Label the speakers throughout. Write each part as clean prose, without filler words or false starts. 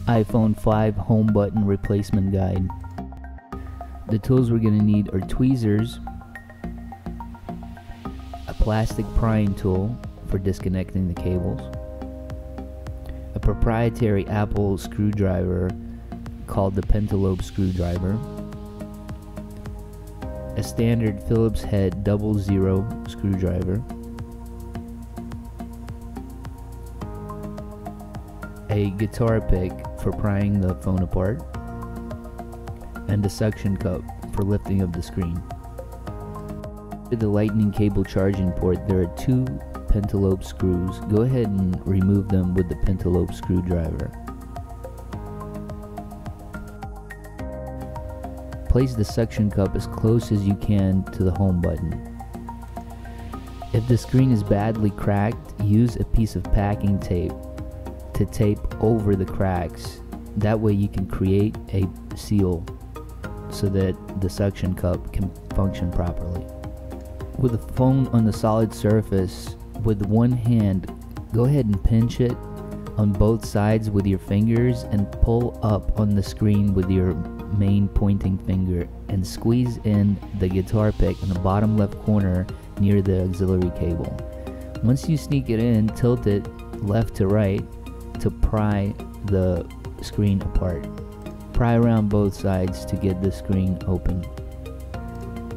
Speaker 1: iPhone 5 home button replacement guide. The tools we're going to need are tweezers, a plastic prying tool for disconnecting the cables, a proprietary Apple screwdriver called the pentalobe screwdriver, a standard Phillips head 00 screwdriver, a guitar pick for prying the phone apart, and a suction cup for lifting of the screen. To the lightning cable charging port, there are two pentalobe screws. Go ahead and remove them with the pentalobe screwdriver. Place the suction cup as close as you can to the home button. If the screen is badly cracked, use a piece of packing tape to tape over the cracks. That way you can create a seal so that the suction cup can function properly. With the phone on the solid surface, with one hand, go ahead and pinch it on both sides with your fingers and pull up on the screen with your main pointing finger and squeeze in the guitar pick in the bottom left corner near the auxiliary cable. Once you sneak it in, tilt it left to right to pry the screen apart. Pry around both sides to get the screen open.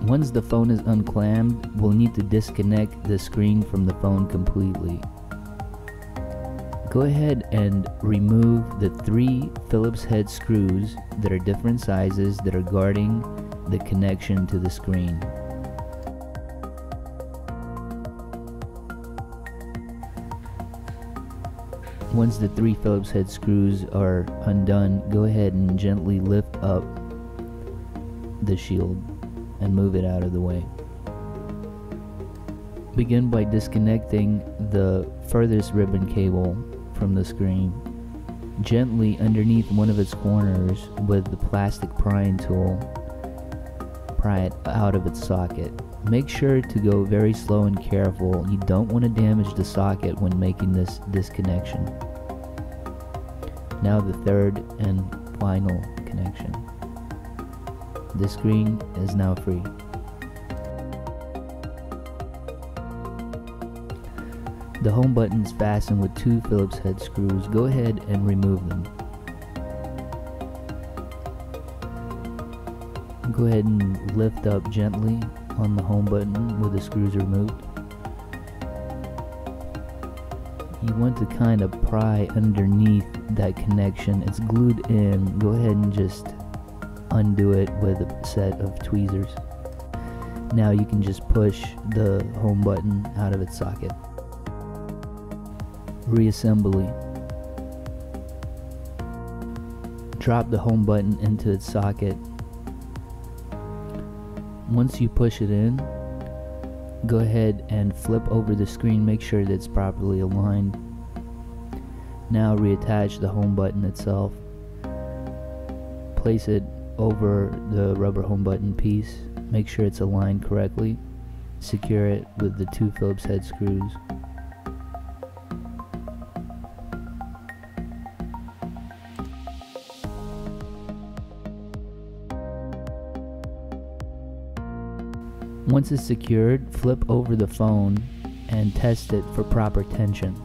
Speaker 1: Once the phone is unclammed, we'll need to disconnect the screen from the phone completely. Go ahead and remove the 3 Phillips head screws that are different sizes that are guarding the connection to the screen. Once the 3 Phillips head screws are undone, go ahead and gently lift up the shield and move it out of the way. Begin by disconnecting the furthest ribbon cable from the screen. Gently underneath one of its corners with the plastic prying tool, pry it out of its socket. Make sure to go very slow and careful. You don't want to damage the socket when making this disconnection. Now the third and final connection. The screen is now free. The home button is fastened with 2 Phillips head screws. Go ahead and remove them. Go ahead and lift up gently on the home button with the screws removed. You want to kind of pry underneath that connection. It's glued in. Go ahead and just undo it with a set of tweezers. Now you can just push the home button out of its socket. Reassembly. Drop the home button into its socket. Once you push it in, go ahead and flip over the screen. Make sure that it's properly aligned. Now reattach the home button itself. Place it over the rubber home button piece. Make sure it's aligned correctly. Secure it with the 2 Phillips head screws. Once it's secured, flip over the phone and test it for proper tension.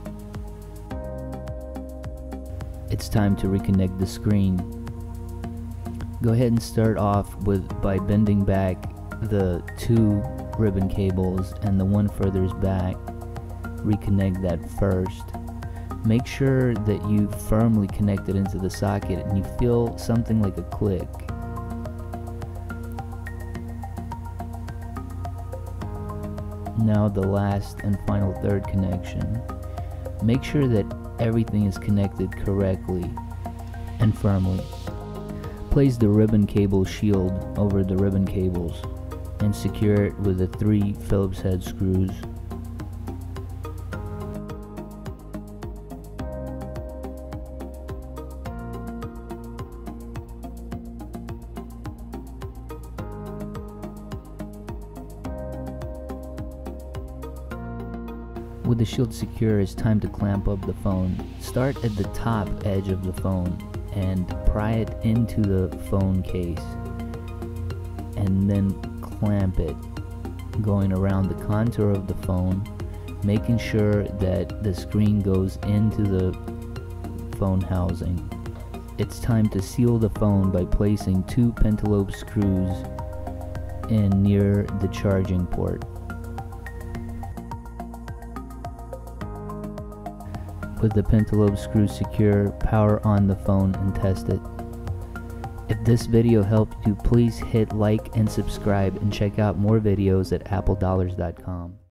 Speaker 1: It's time to reconnect the screen. Go ahead and start off by bending back the 2 ribbon cables and the one furthest back. Reconnect that first. Make sure that you firmly connect it into the socket and you feel something like a click. Now the last and final third connection. Make sure that everything is connected correctly and firmly. Place the ribbon cable shield over the ribbon cables and secure it with the 3 Phillips head screws. With the shield secure, it's time to clamp up the phone. Start at the top edge of the phone and pry it into the phone case and then clamp it, going around the contour of the phone, making sure that the screen goes into the phone housing. It's time to seal the phone by placing 2 pentalobe screws in near the charging port. With the pentalobe screws secure, power on the phone and test it. If this video helped you, please hit like and subscribe, and check out more videos at appledollars.com.